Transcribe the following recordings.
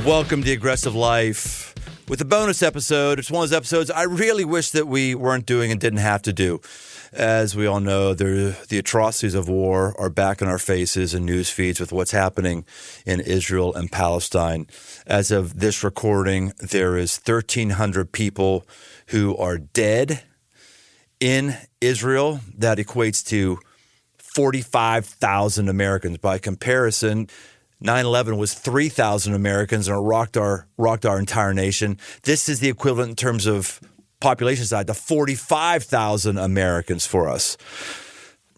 Welcome to Aggressive Life with a bonus episode. It's one of those episodes I really wish that we weren't doing and didn't have to do. As we all know, the atrocities of war are back in our faces and news feeds with what's happening in Israel and Palestine. As of this recording, there is 1,300 people who are dead in Israel. That equates to 45,000 Americans. By comparison, 9/11 was 3,000 Americans, and it rocked our entire nation. This is the equivalent in terms of population side to 45,000 Americans for us.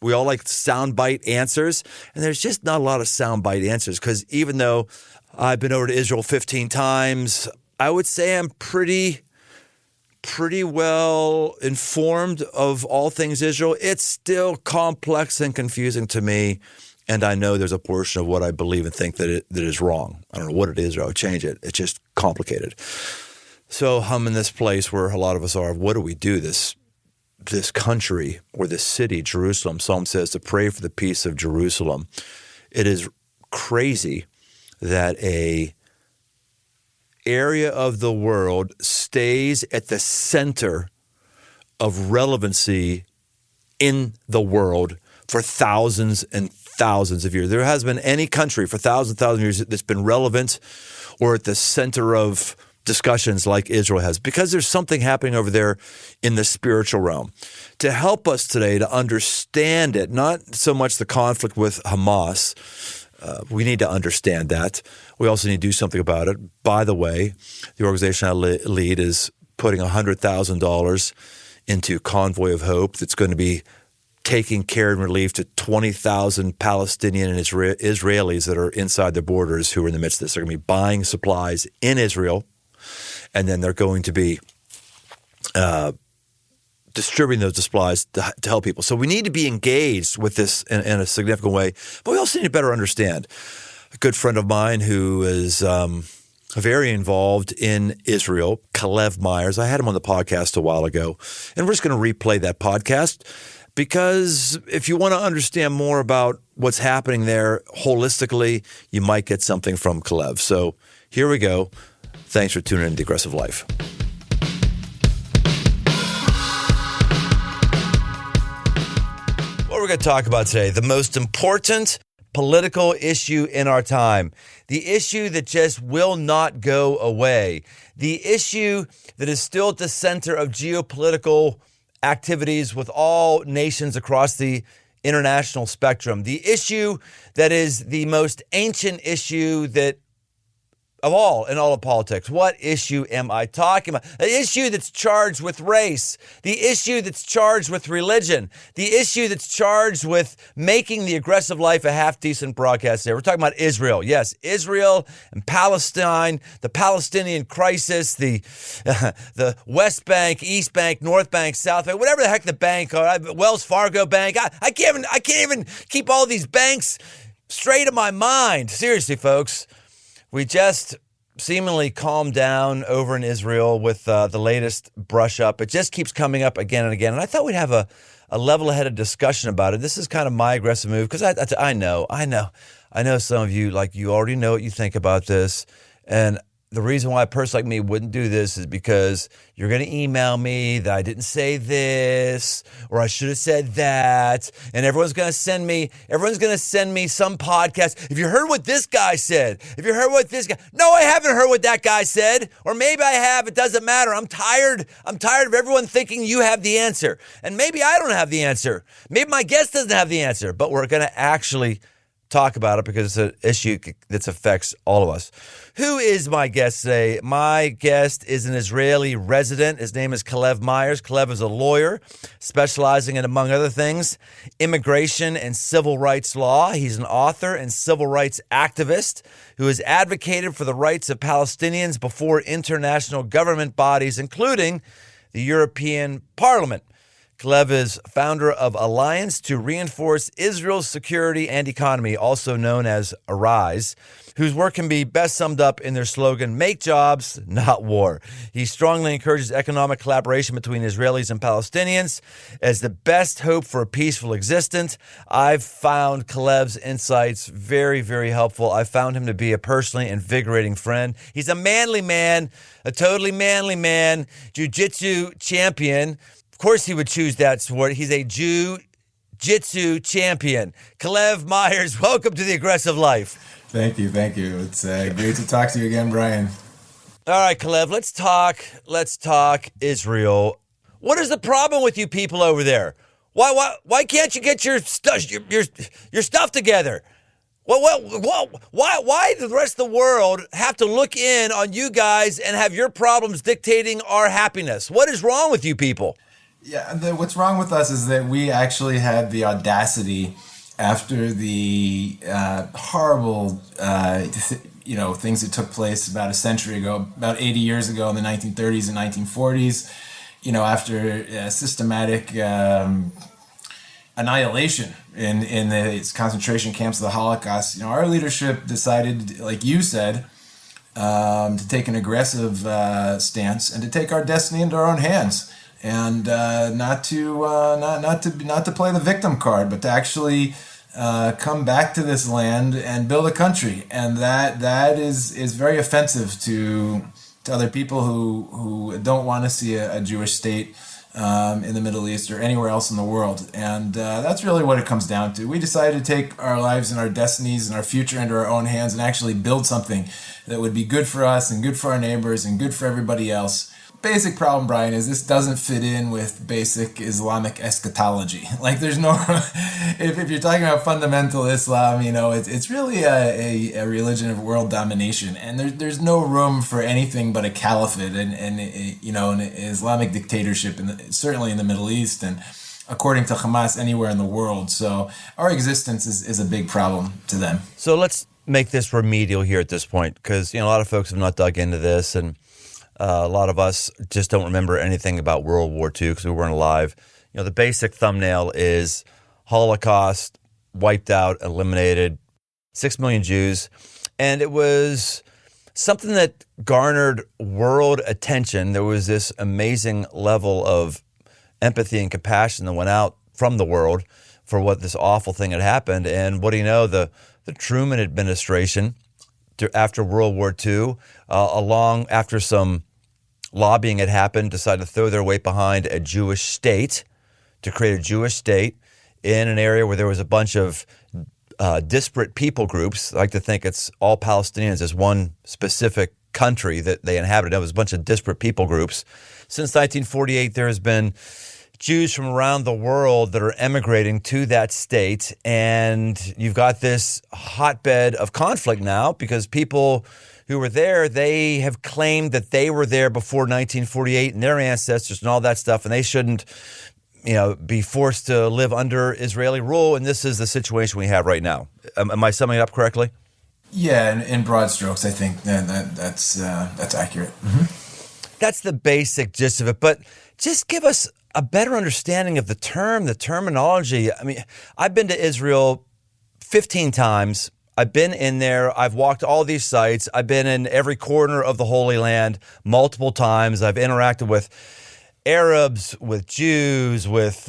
We all like soundbite answers, and there's just not a lot of soundbite answers because even though I've been over to Israel 15 times, I would say I'm pretty well informed of all things Israel. It's still complex and confusing to me. And I know there's a portion of what I believe and think that is wrong. I don't know what it is or I would change it. It's just complicated. So I'm in this place where a lot of us are. What do we do? This country or this city, Jerusalem, Psalm says to pray for the peace of Jerusalem. It is crazy that a area of the world stays at the center of relevancy in the world for thousands and thousands of years. There hasn't been any country for thousands of years that's been relevant or at the center of discussions like Israel has, because there's something happening over there in the spiritual realm. To help us today to understand it, not so much the conflict with Hamas, we need to understand that. We also need to do something about it. By the way, the organization I lead is putting $100,000 into Convoy of Hope that's going to be taking care and relief to 20,000 Palestinian and Israelis that are inside the borders who are in the midst of this. They're going to be buying supplies in Israel, and then they're going to be distributing those supplies to help people. So we need to be engaged with this in a significant way, but we also need to better understand. A good friend of mine who is very involved in Israel, Calev Myers, I had him on the podcast a while ago, and we're just going to replay that podcast. Because if you want to understand more about what's happening there holistically, you might get something from Calev. So here we go. Thanks for tuning in to Aggressive Life. What we're going to talk about today, the most important political issue in our time, the issue that just will not go away, the issue that is still at the center of geopolitical activities with all nations across the international spectrum. The issue that is the most ancient issue that of all in all of politics. What issue am I talking about? The issue that's charged with race, the issue that's charged with religion, the issue that's charged with making the aggressive life a half-decent broadcast there. We're talking about Israel. Yes, Israel and Palestine, the Palestinian crisis, the West Bank, East Bank, North Bank, South Bank, whatever the heck the bank, Wells Fargo Bank. I can't even keep all these banks straight in my mind. Seriously, folks. We just seemingly calmed down over in Israel with the latest brush up. It just keeps coming up again and again. And I thought we'd have a level-headed discussion about it. This is kind of my aggressive move because I know some of you, like, you already know what you think about this. And the reason why a person like me wouldn't do this is because you're going to email me that I didn't say this or I should have said that, and everyone's going to send me some podcast. If you heard what this guy said, no, I haven't heard what that guy said, or maybe I have. It doesn't matter. I'm tired of everyone thinking you have the answer, and maybe I don't have the answer. Maybe my guest doesn't have the answer, but we're going to actually talk about it because it's an issue that affects all of us. Who is my guest today? My guest is an Israeli resident. His name is Calev Myers. Calev is a lawyer specializing in, among other things, immigration and civil rights law. He's an author and civil rights activist who has advocated for the rights of Palestinians before international government bodies, including the European Parliament. Calev is founder of Alliance to Reinforce Israel's Security and Economy, also known as ARISE, whose work can be best summed up in their slogan, "Make jobs, not war." He strongly encourages economic collaboration between Israelis and Palestinians as the best hope for a peaceful existence. I've found Calev's insights very, very helpful. I found him to be a personally invigorating friend. He's a manly man, a totally manly man, jiu-jitsu champion. Of course he would choose that sport. He's a jiu-jitsu champion. Calev Myers, welcome to The Aggressive Life. Thank you. It's great to talk to you again, Brian. All right, Calev, let's talk Israel. What is the problem with you people over there? Why can't you get your stuff together? Why does the rest of the world have to look in on you guys and have your problems dictating our happiness? What is wrong with you people? Yeah, what's wrong with us is that we actually had the audacity after the horrible, things that took place about a century ago, about 80 years ago in the 1930s and 1940s, after systematic annihilation in the concentration camps of the Holocaust. Our leadership decided, like you said, to take an aggressive stance and to take our destiny into our own hands. And not to play the victim card, but to actually come back to this land and build a country. And that is very offensive to other people who don't want to see a Jewish state in the Middle East or anywhere else in the world. And that's really what it comes down to. We decided to take our lives and our destinies and our future into our own hands and actually build something that would be good for us and good for our neighbors and good for everybody else. Basic problem, Brian, is this doesn't fit in with basic Islamic eschatology. Like, there's no, if you're talking about fundamental Islam, it's really a religion of world domination, and there's no room for anything but a caliphate and an Islamic dictatorship, certainly in the Middle East, and according to Hamas, anywhere in the world. So our existence is a big problem to them. So let's make this remedial here at this point, because a lot of folks have not dug into this, and a lot of us just don't remember anything about World War II because we weren't alive. The basic thumbnail is Holocaust, wiped out, eliminated, 6 million Jews. And it was something that garnered world attention. There was this amazing level of empathy and compassion that went out from the world for what this awful thing had happened. And what do you know, the Truman administration, after World War II, after some lobbying had happened, decided to throw their weight behind a Jewish state, to create a Jewish state in an area where there was a bunch of disparate people groups. I like to think it's all Palestinians as one specific country that they inhabited. It was a bunch of disparate people groups. Since 1948, there has been Jews from around the world that are emigrating to that state, and you've got this hotbed of conflict now because people who were there, they have claimed that they were there before 1948 and their ancestors and all that stuff, and they shouldn't, be forced to live under Israeli rule. And this is the situation we have right now. Am I summing it up correctly? Yeah, in broad strokes, I think that's accurate. Mm-hmm. That's the basic gist of it. But just give us a better understanding of the terminology. I mean, I've been to Israel 15 times. I've been in there. I've walked all these sites. I've been in every corner of the Holy Land multiple times. I've interacted with Arabs, with Jews, with,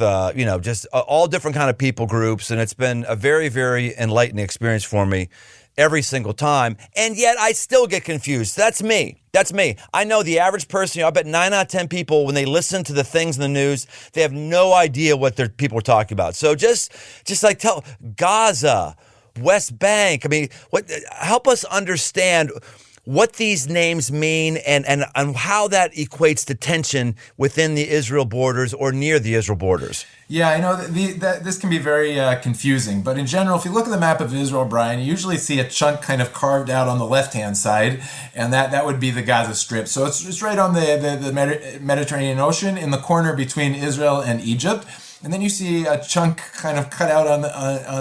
just all different kind of people groups. And it's been a very, very enlightening experience for me every single time. And yet I still get confused. That's me. I know the average person, I bet 9 out of 10 people, when they listen to the things in the news, they have no idea what their people are talking about. So just like tell Gaza, West Bank. I mean, help us understand what these names mean and how that equates to tension within the Israel borders or near the Israel borders. Yeah, I know that this can be very confusing, but in general, if you look at the map of Israel, Brian, you usually see a chunk kind of carved out on the left-hand side, and that would be the Gaza Strip. So it's right on the Mediterranean Ocean in the corner between Israel and Egypt. And then you see a chunk kind of cut out on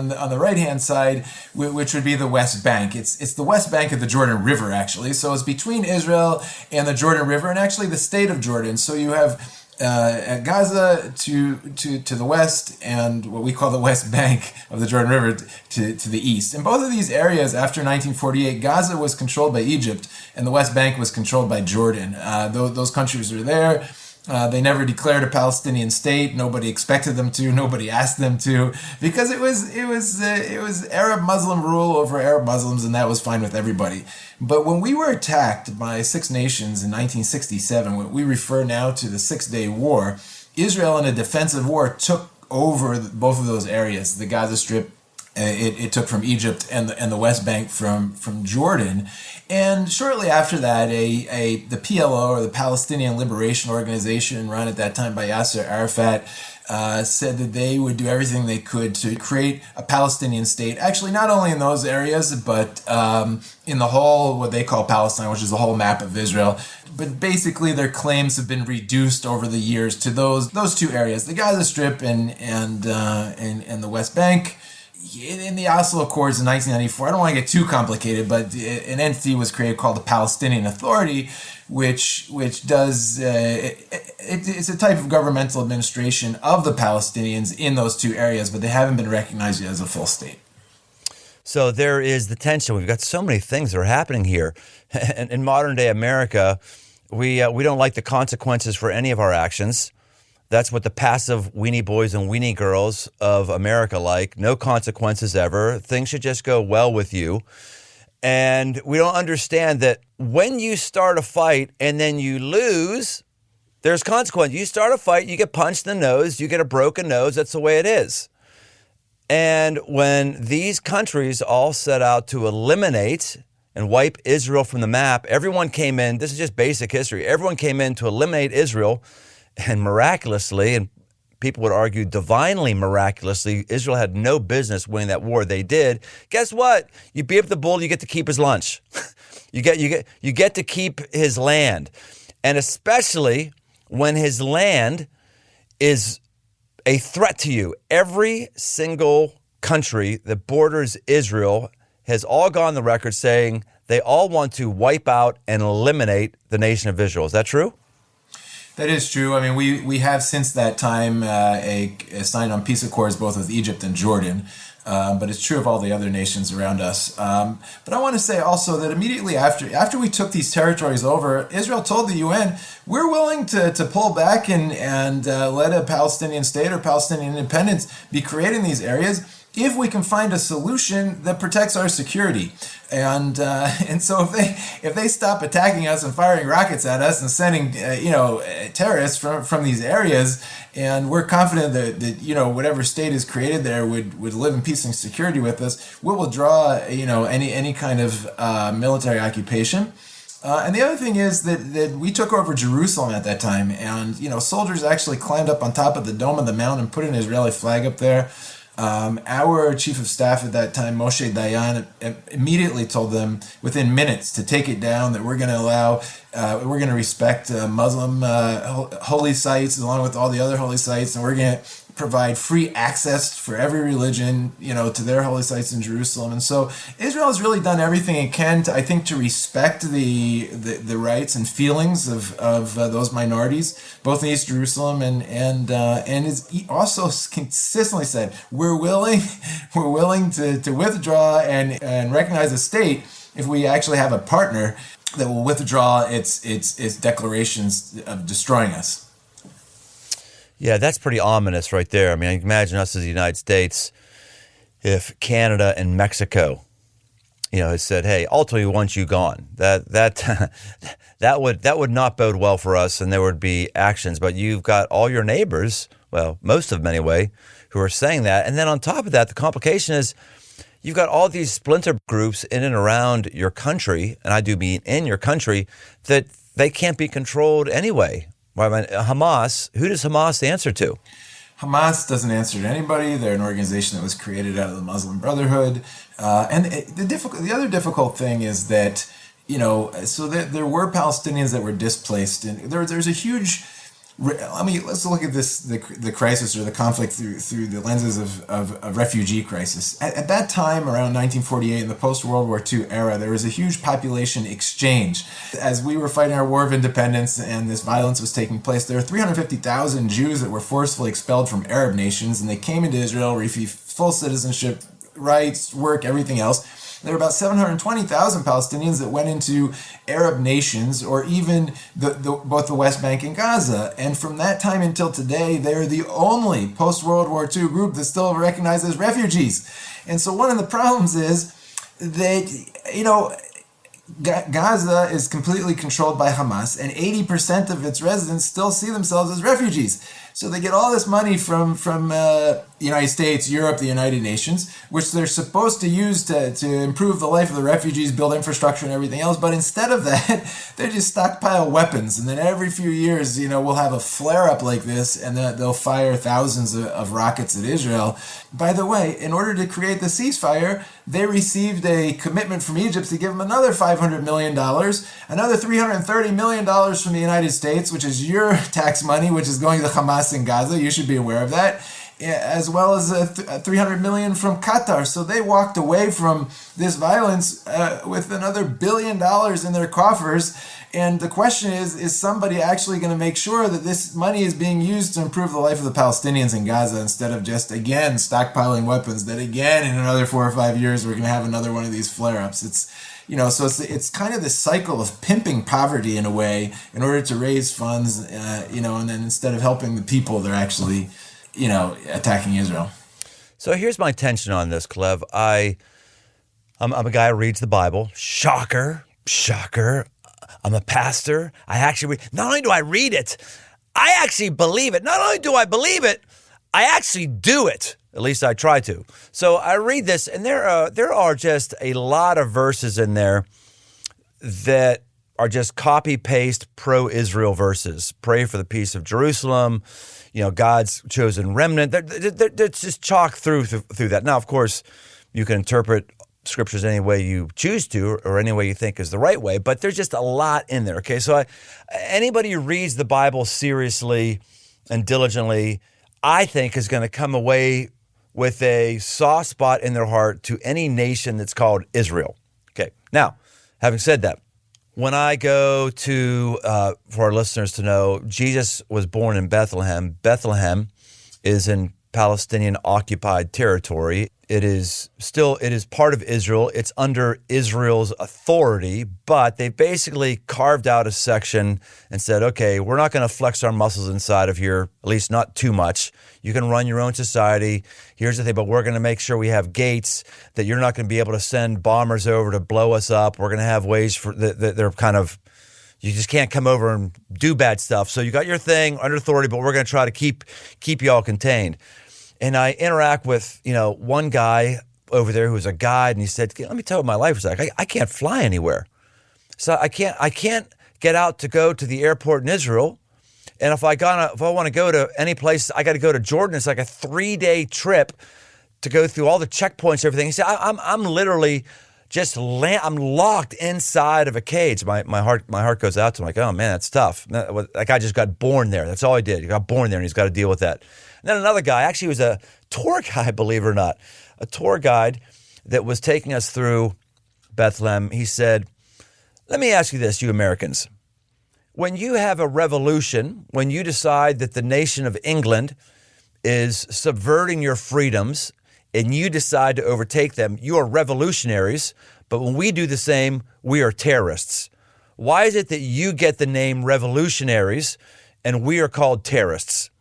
the right-hand side, which would be the West Bank. It's the West Bank of the Jordan River, actually. So it's between Israel and the Jordan River, and actually the state of Jordan. So you have Gaza to the west, and what we call the West Bank of the Jordan River to the east. In both of these areas, after 1948, Gaza was controlled by Egypt, and the West Bank was controlled by Jordan. Those countries are there. They never declared a Palestinian state. Nobody expected them to. Nobody asked them to, because it was Arab Muslim rule over Arab Muslims, and that was fine with everybody. But when we were attacked by Six Nations in 1967, what we refer now to the 6-Day War, Israel in a defensive war took over both of those areas, the Gaza Strip. It took from Egypt and the West Bank from Jordan, and shortly after that, the PLO, or the Palestinian Liberation Organization, run at that time by Yasser Arafat, said that they would do everything they could to create a Palestinian state. Actually, not only in those areas, but in the whole what they call Palestine, which is the whole map of Israel. But basically, their claims have been reduced over the years to those two areas, the Gaza Strip and the West Bank. In the Oslo Accords in 1994, I don't want to get too complicated, but an entity was created called the Palestinian Authority, which does it's a type of governmental administration of the Palestinians in those two areas, but they haven't been recognized yet as a full state. So there is the tension. We've got so many things that are happening here. In modern day America, we don't like the consequences for any of our actions. That's what the passive weenie boys and weenie girls of America like. No consequences ever. Things should just go well with you. And we don't understand that when you start a fight and then you lose, there's consequence. You start a fight, you get punched in the nose, you get a broken nose. That's the way it is. And when these countries all set out to eliminate and wipe Israel from the map, everyone came in. This is just basic history. Everyone came in to eliminate Israel. And miraculously, and people would argue divinely miraculously, Israel had no business winning that war. They did. Guess what? You beat up the bull, you get to keep his lunch. you get to keep his land. And especially when his land is a threat to you. Every single country that borders Israel has all gone on the record saying they all want to wipe out and eliminate the nation of Israel. Is that true? That is true. I mean, we have since that time signed on peace accords both with Egypt and Jordan, but it's true of all the other nations around us. But I want to say also that immediately after we took these territories over, Israel told the UN, we're willing to pull back and let a Palestinian state or Palestinian independence be created in these areas if we can find a solution that protects our security. And so if they stop attacking us and firing rockets at us and sending terrorists from these areas, and we're confident that whatever state is created there would live in peace and security with us, we'll withdraw any kind of military occupation. And the other thing is that we took over Jerusalem at that time, and soldiers actually climbed up on top of the Dome of the Mount and put an Israeli flag up there. Our chief of staff at that time, Moshe Dayan, immediately told them within minutes to take it down, that we're going to respect Muslim holy sites along with all the other holy sites, and we're going to provide free access for every religion, to their holy sites in Jerusalem. And so Israel has really done everything it can to respect the rights and feelings of those minorities, both in East Jerusalem and has also consistently said we're willing to withdraw and recognize a state if we actually have a partner that will withdraw its declarations of destroying us. Yeah, that's pretty ominous right there. I mean, imagine us as the United States if Canada and Mexico, had said, "Hey, ultimately we want you gone." That would not bode well for us, and there would be actions. But you've got all your neighbors, well, most of them anyway, who are saying that. And then on top of that, the complication is you've got all these splinter groups in and around your country, and I do mean in your country, that they can't be controlled anyway. Hamas, who does Hamas answer to? Hamas doesn't answer to anybody. They're an organization that was created out of the Muslim Brotherhood. And the other difficult thing is that, so there were Palestinians that were displaced. And there's a huge let's look at the crisis or the conflict through the lenses of refugee crisis. At that time, around 1948, in the post-World War II era, there was a huge population exchange. As we were fighting our war of independence and this violence was taking place, there were 350,000 Jews that were forcefully expelled from Arab nations, and they came into Israel, received full citizenship, rights, work, everything else. There were about 720,000 Palestinians that went into Arab nations, or even both the West Bank and Gaza. And from that time until today, they're the only post-World War II group that's still recognized as refugees. And so one of the problems is that, Gaza is completely controlled by Hamas, and 80% of its residents still see themselves as refugees. So they get all this money from the United States, Europe, the United Nations, which they're supposed to use to improve the life of the refugees, build infrastructure and everything else. But instead of that, they just stockpile weapons. And then every few years, we'll have a flare-up like this, and they'll fire thousands of rockets at Israel. By the way, in order to create the ceasefire, they received a commitment from Egypt to give them another $500 million, another $330 million from the United States, which is your tax money, which is going to Hamas in Gaza. You should be aware of that, as well as $300 million from Qatar. So they walked away from this violence with another $1 billion in their coffers. And the question is somebody actually going to make sure that this money is being used to improve the life of the Palestinians in Gaza, instead of just, again, stockpiling weapons that, again, in another 4 or 5 years, we're going to have another one of these flare-ups. It's kind of this cycle of pimping poverty in a way in order to raise funds, and then instead of helping the people, they're actually, attacking Israel. So here's my tension on this, Calev. I'm a guy who reads the Bible. Shocker. I'm a pastor. Not only do I read it, I actually believe it. Not only do I believe it, I actually do it. At least I try to. So I read this, and there are just a lot of verses in there that are just copy-paste pro-Israel verses. Pray for the peace of Jerusalem, God's chosen remnant. They're just chalk through that. Now, of course, you can interpret scriptures any way you choose to, or any way you think is the right way, but there's just a lot in there, okay? So anybody who reads the Bible seriously and diligently, I think, is going to come away with a soft spot in their heart to any nation that's called Israel. Okay, now, having said that, when I go to, for our listeners to know, Jesus was born in Bethlehem. Bethlehem is in Palestinian occupied territory. It is part of Israel. It's under Israel's authority, but they basically carved out a section and said, okay, we're not going to flex our muscles inside of here, at least not too much. You can run your own society. Here's the thing, but we're going to make sure we have gates that you're not going to be able to send bombers over to blow us up. We're going to have ways for that they're kind of, you just can't come over and do bad stuff. So you got your thing under authority, but we're going to try to keep you all contained. And I interact with, one guy over there who's a guide, and he said, let me tell you what my life was like. I can't fly anywhere. So I can't get out to go to the airport in Israel. And if I want to go to any place, I got to go to Jordan. It's like a 3-day trip to go through all the checkpoints, everything. He said, I'm literally just I'm locked inside of a cage. My heart goes out to him, like, oh man, that's tough. That guy just got born there. That's all he did. He got born there, and he's got to deal with that. And then another guy, actually, was a tour guide, believe it or not, a tour guide that was taking us through Bethlehem. He said, let me ask you this, you Americans. When you have a revolution, when you decide that the nation of England is subverting your freedoms and you decide to overtake them, you are revolutionaries. But when we do the same, we are terrorists. Why is it that you get the name revolutionaries and we are called terrorists?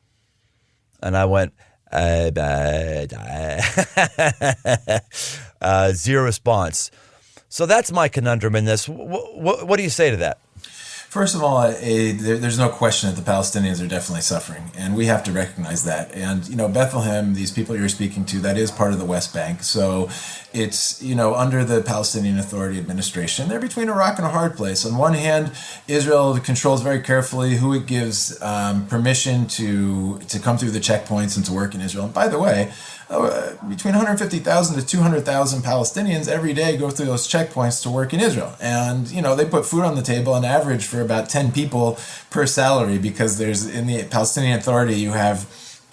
And I went, zero response. So that's my conundrum in this. What do you say to that? First of all, there's no question that the Palestinians are definitely suffering, and we have to recognize that. And, Bethlehem, these people you're speaking to, that is part of the West Bank. So it's, under the Palestinian Authority administration. They're between a rock and a hard place. On one hand, Israel controls very carefully who it gives permission to come through the checkpoints and to work in Israel. And by the way, between 150,000 to 200,000 Palestinians every day go through those checkpoints to work in Israel. And, they put food on the table on average for about 10 people per salary, because there's, in the Palestinian Authority, you have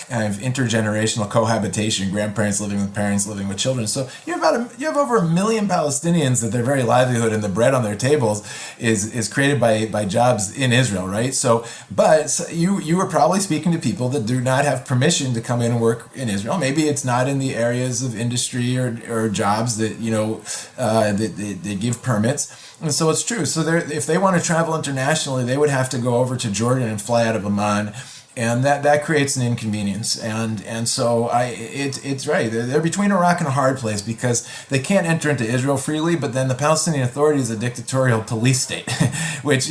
kind of intergenerational cohabitation, grandparents living with parents, living with children. So you have over 1 million Palestinians that their very livelihood and the bread on their tables is created by jobs in Israel, right? But you were probably speaking to people that do not have permission to come in and work in Israel. Maybe it's not in the areas of industry or jobs that that they give permits. And so it's true. So if they want to travel internationally, they would have to go over to Jordan and fly out of Amman. And that creates an inconvenience, and so it's right. They're between a rock and a hard place, because they can't enter into Israel freely, but then the Palestinian Authority is a dictatorial police state, which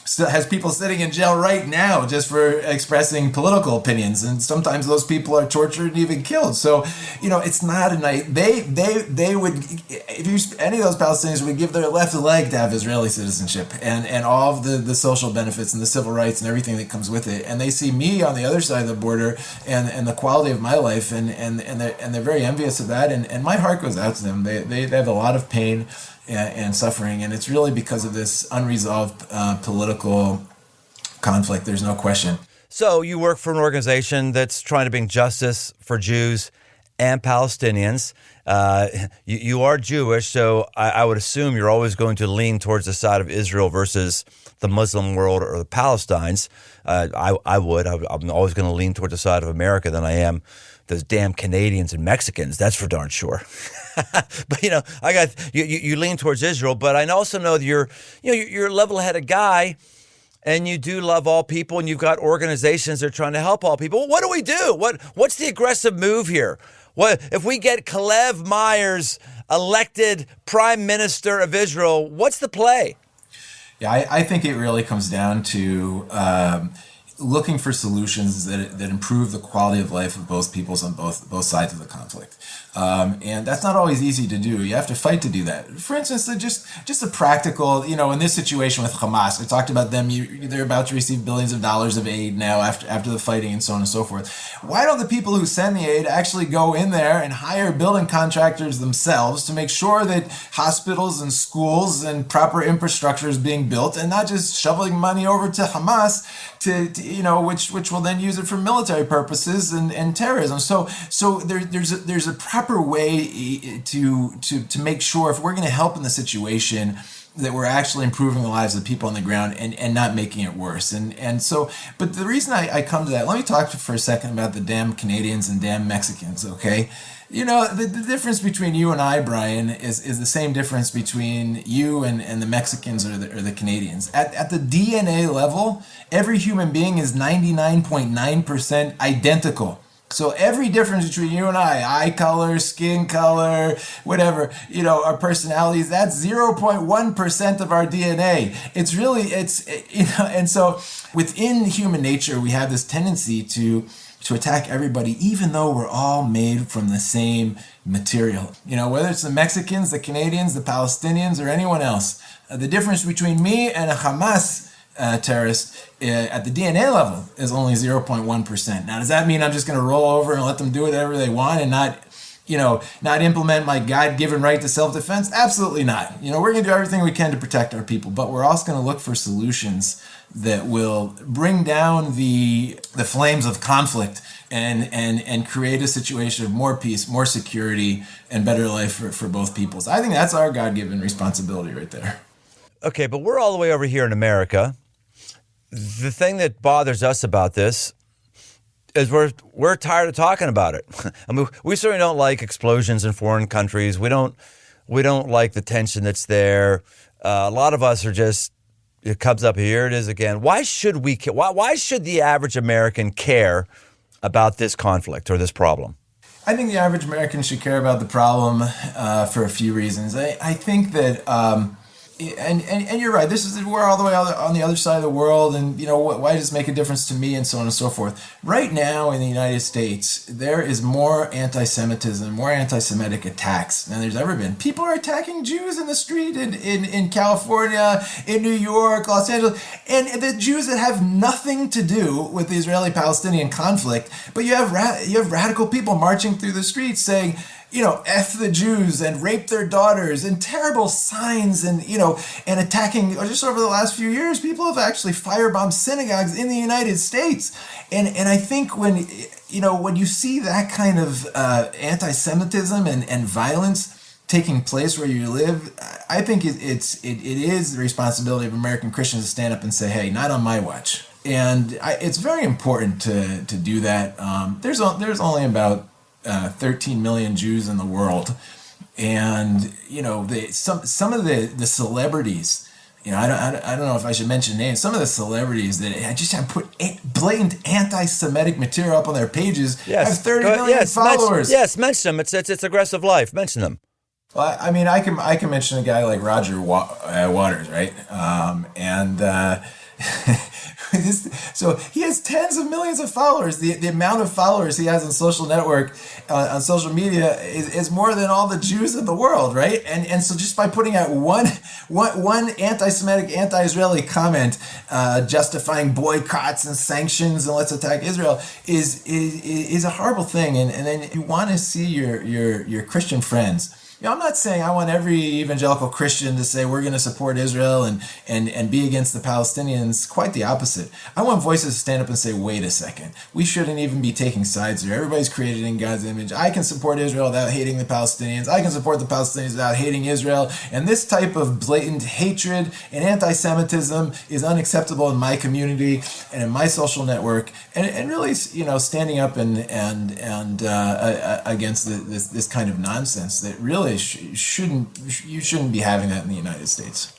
still has people sitting in jail right now just for expressing political opinions, and sometimes those people are tortured and even killed. So it's not a night. They would, if any of those Palestinians would give their left leg to have Israeli citizenship and all of the social benefits and the civil rights and everything that comes with it, and they see me on the other side of the border and the quality of my life, and they're very envious of that, and my heart goes out to them. They have a lot of pain and suffering, and it's really because of this unresolved political conflict. There's no question. So you work for an organization that's trying to bring justice for Jews and Palestinians. You are Jewish, so I would assume you're always going to lean towards the side of Israel versus the Muslim world or the Palestinians. I'm always going to lean towards the side of America than I am those damn Canadians and Mexicans. That's for darn sure. But you lean towards Israel, but I also know that you're a level-headed guy, and you do love all people, and you've got organizations that are trying to help all people. What do we do? What's the aggressive move here? What if we get Calev Myers elected Prime Minister of Israel? What's the play? Yeah, I think it really comes down to looking for solutions that improve the quality of life of both peoples on both sides of the conflict. And that's not always easy to do. You have to fight to do that. For instance, just a practical, in this situation with Hamas, I talked about them. They're about to receive billions of dollars of aid now after the fighting and so on and so forth. Why don't the people who send the aid actually go in there and hire building contractors themselves to make sure that hospitals and schools and proper infrastructure is being built, and not just shoveling money over to Hamas which will then use it for military purposes and terrorism. So there's a proper way to make sure, if we're going to help in the situation, that we're actually improving the lives of people on the ground and not making it worse. But the reason I come to that, let me talk for a second about the damn Canadians and damn Mexicans, okay? The difference between you and I, Brian, is the same difference between you and the Mexicans or the Canadians. At the DNA level, every human being is 99.9% identical. So every difference between you and I, eye color, skin color, whatever, our personalities, that's 0.1% of our DNA. And so within human nature, we have this tendency to attack everybody, even though we're all made from the same material. Whether it's the Mexicans, the Canadians, the Palestinians, or anyone else. The difference between me and a Hamas terrorist at the DNA level is only 0.1%. Now, does that mean I'm just going to roll over and let them do whatever they want and not implement my God-given right to self-defense? Absolutely not. We're going to do everything we can to protect our people, but we're also going to look for solutions that will bring down the flames of conflict and create a situation of more peace, more security, and better life for both peoples. I think that's our God-given responsibility right there. Okay, but we're all the way over here in America. The thing that bothers us about this is we're tired of talking about it. I mean, we certainly don't like explosions in foreign countries. We don't like the tension that's there. A lot of us are just, it comes up, here it is again. Why should we care? Why should the average American care about this conflict or this problem? I think the average American should care about the problem for a few reasons. I think that And you're right. We're all the way on the other side of the world, and why does it make a difference to me, and so on and so forth. Right now in the United States, there is more anti-Semitism, more anti-Semitic attacks than there's ever been. People are attacking Jews in the street in California, in New York, Los Angeles, and the Jews that have nothing to do with the Israeli-Palestinian conflict. But you have radical people marching through the streets saying, F the Jews and rape their daughters and terrible signs and attacking. Just over the last few years, people have actually firebombed synagogues in the United States. And I think when you see that kind of anti-Semitism and violence taking place where you live, I think it is the responsibility of American Christians to stand up and say, hey, not on my watch. And it's very important to do that. There's only about 13 million Jews in the world, and some of the celebrities, I don't know if I should mention names. Some of the celebrities that just have put blatant anti-Semitic material up on their pages have 30 million followers. Mention them. It's aggressive life. Mention them. Well, I mean, I can mention a guy like Roger Waters, right? So he has tens of millions of followers. The amount of followers he has on social network, on social media, is more than all the Jews in the world, right? And so just by putting out one anti-Semitic, anti-Israeli comment, justifying boycotts and sanctions and let's attack Israel is a horrible thing. And then you want to see your Christian friends. I'm not saying I want every evangelical Christian to say we're going to support Israel and be against the Palestinians. Quite the opposite. I want voices to stand up and say, wait a second, we shouldn't even be taking sides here. Everybody's created in God's image. I can support Israel without hating the Palestinians. I can support the Palestinians without hating Israel. And this type of blatant hatred and anti-Semitism is unacceptable in my community and in my social network. And really, standing up and against this kind of nonsense that really you shouldn't be having that in the United States.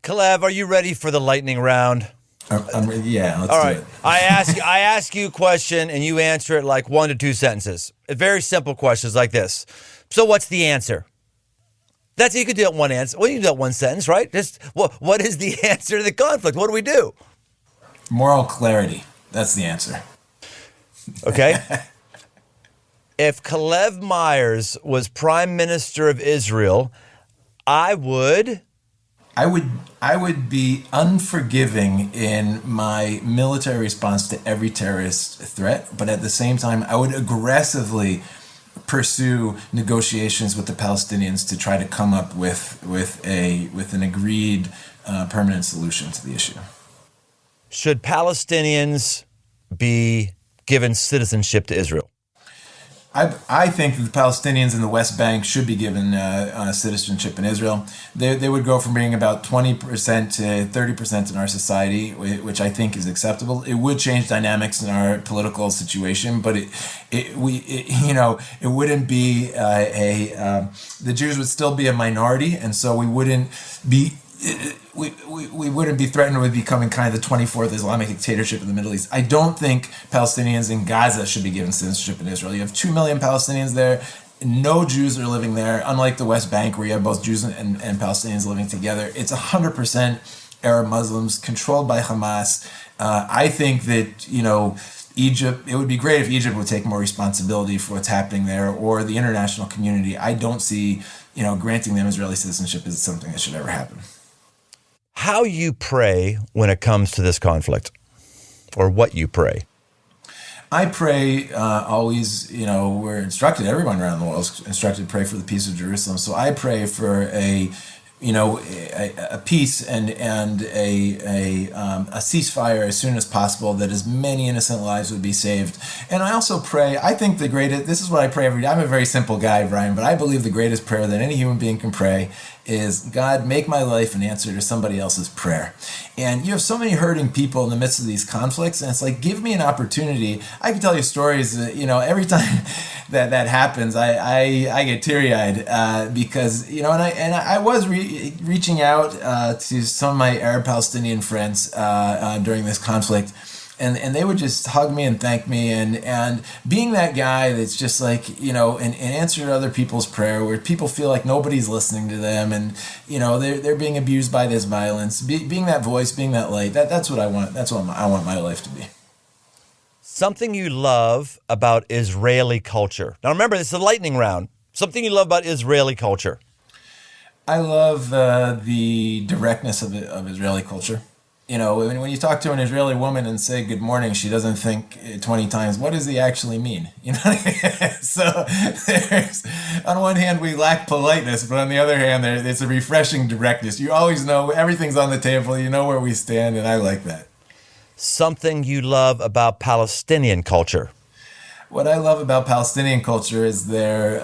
Calev, are you ready for the lightning round? I'm ready. Yeah, let's All do right. it. I ask you a question and you answer it like 1 to 2 sentences. Very simple questions like this. So what's the answer? That's you could do it one answer. Well, you can do it one sentence, right? Just what is the answer to the conflict? What do we do? Moral clarity. That's the answer. Okay. If Calev Myers was Prime Minister of Israel, I would be unforgiving in my military response to every terrorist threat, but at the same time, I would aggressively pursue negotiations with the Palestinians to try to come up with an agreed permanent solution to the issue. Should Palestinians be given citizenship to Israel? I think that the Palestinians in the West Bank should be given citizenship in Israel. They would go from being about 20% to 30% in our society, which I think is acceptable. It would change dynamics in our political situation, but it wouldn't be the Jews would still be a minority, and so we wouldn't be. We wouldn't be threatened with becoming kind of the 24th Islamic dictatorship in the Middle East. I don't think Palestinians in Gaza should be given citizenship in Israel. You have 2 million Palestinians there. No Jews are living there, unlike the West Bank where you have both Jews and Palestinians living together. It's 100% Arab Muslims controlled by Hamas. I think that, Egypt, it would be great if Egypt would take more responsibility for what's happening there, or the international community. I don't see, granting them Israeli citizenship is something that should ever happen. How you pray when it comes to this conflict, or what you pray? I pray always, we're instructed, everyone around the world is instructed to pray for the peace of Jerusalem. So I pray for a peace and a ceasefire as soon as possible, that as many innocent lives would be saved. And I also pray, I think this is what I pray every day. I'm a very simple guy, Brian, but I believe the greatest prayer that any human being can pray is, God, make my life an answer to somebody else's prayer. And you have so many hurting people in the midst of these conflicts, and it's like, give me an opportunity. I can tell you stories that, every time that happens, I get teary-eyed because, and I was reaching out to some of my Arab Palestinian friends during this conflict. And they would just hug me and thank me, and being that guy that's just like, you know, and answer to other people's prayer, where people feel like nobody's listening to them, and you know they're being abused by this violence. Being that voice, being that light, that's what I want. That's what I want my life to be. Something you love about Israeli culture. Now remember, this is a lightning round. Something you love about Israeli culture. I love the directness of Israeli culture. You know, when you talk to an Israeli woman and say good morning, she doesn't think 20 times, what does he actually mean? You know what I mean? So on one hand, we lack politeness, but on the other hand, it's a refreshing directness. You always know everything's on the table. You know where we stand, and I like that. Something you love about Palestinian culture. What I love about Palestinian culture is their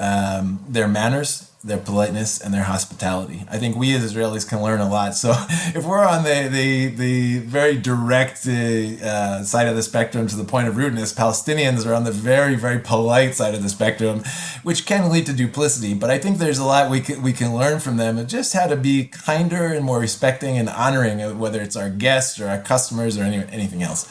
manners, their politeness, and their hospitality. I think we as Israelis can learn a lot. So if we're on the very direct side of the spectrum to the point of rudeness, Palestinians are on the very, very polite side of the spectrum, which can lead to duplicity. But I think there's a lot we can learn from them, and just how to be kinder and more respecting and honoring, whether it's our guests or our customers or anything else.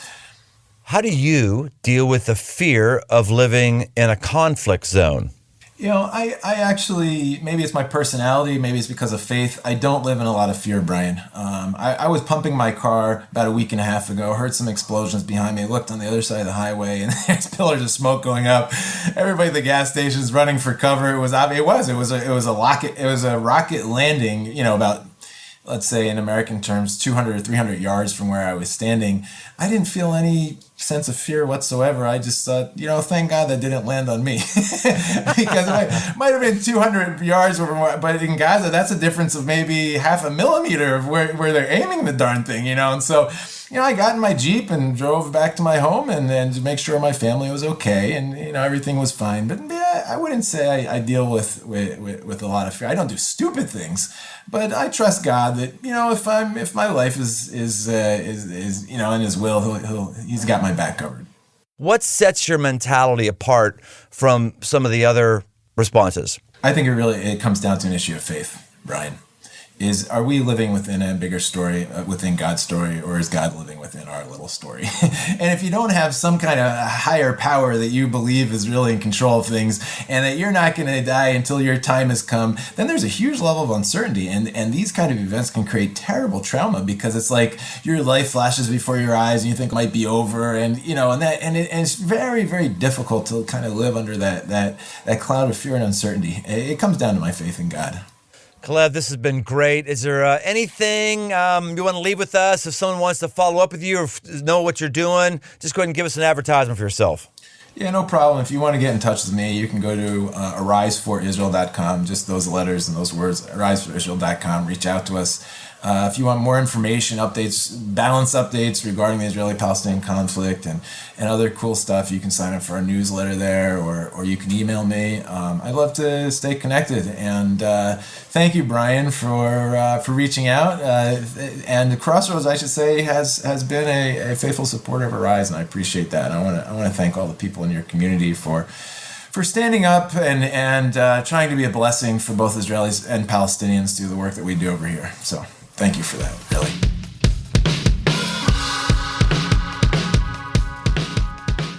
How do you deal with the fear of living in a conflict zone? You know, I actually, maybe it's my personality, maybe it's because of faith, I don't live in a lot of fear, Brian. I was pumping my car about a week and a half ago, heard some explosions behind me, looked on the other side of the highway, and there's pillars of smoke going up. Everybody at the gas station's running for cover. It was a rocket landing, you know, about, let's say in American terms, 200 or 300 yards from where I was standing. I didn't feel any sense of fear whatsoever. I just thought, you know, thank God that didn't land on me. Because it might have been 200 yards, but in Gaza, that's a difference of maybe half a millimeter of where they're aiming the darn thing, you know. And so, you know, I got in my Jeep and drove back to my home and to make sure my family was okay, and, you know, everything was fine. But yeah, I wouldn't say I deal with a lot of fear. I don't do stupid things, but I trust God that, you know, if my life is you know, in His will, He's got my back covered. What sets your mentality apart from some of the other responses? I think it comes down to an issue of faith, Brian. Are we living within a bigger story, within God's story, or is God living within our little story? And if you don't have some kind of higher power that you believe is really in control of things, and that you're not going to die until your time has come, then there's a huge level of uncertainty. And these kind of events can create terrible trauma, because it's like your life flashes before your eyes and you think it might be over. And, you know, and it's very, very difficult to kind of live under that cloud of fear and uncertainty. It comes down to my faith in God. Calev, this has been great. Is there anything you want to leave with us? If someone wants to follow up with you or know what you're doing, just go ahead and give us an advertisement for yourself. Yeah, no problem. If you want to get in touch with me, you can go to ariseforisrael.com, just those letters and those words, ariseforisrael.com. Reach out to us. If you want more information, updates, balance updates regarding the Israeli-Palestinian conflict and other cool stuff, you can sign up for our newsletter there, or you can email me. I'd love to stay connected. And thank you, Brian, for reaching out. And Crossroads, I should say, has been a faithful supporter of Arise, and I appreciate that. I want to thank all the people in your community for standing up and trying to be a blessing for both Israelis and Palestinians through the work that we do over here. So thank you for that, really.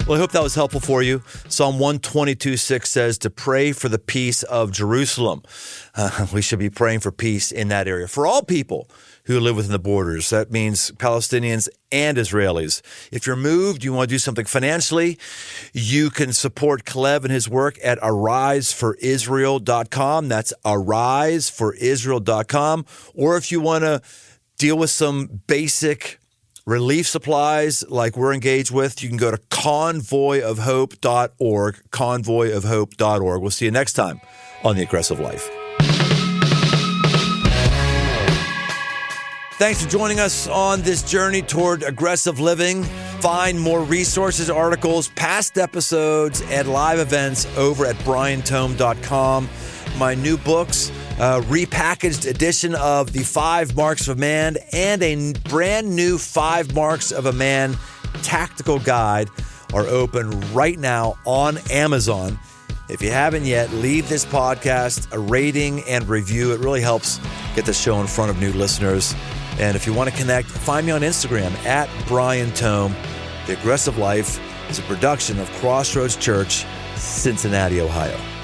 Well, I hope that was helpful for you. Psalm 122:6 says to pray for the peace of Jerusalem. We should be praying for peace in that area for all people who live within the borders. That means Palestinians and Israelis. If you're moved, you want to do something financially, you can support Calev and his work at ariseforisrael.com. That's ariseforisrael.com. Or if you want to deal with some basic relief supplies like we're engaged with, you can go to convoyofhope.org, convoyofhope.org. We'll see you next time on The Aggressive Life. Thanks for joining us on this journey toward aggressive living. Find more resources, articles, past episodes, and live events over at briantome.com. My new books, repackaged edition of The 5 Marks of a Man and a brand new 5 Marks of a Man tactical guide are open right now on Amazon. If you haven't yet, leave this podcast a rating and review. It really helps get the show in front of new listeners. And if you want to connect, find me on Instagram at Brian Tome. The Aggressive Life is a production of Crossroads Church, Cincinnati, Ohio.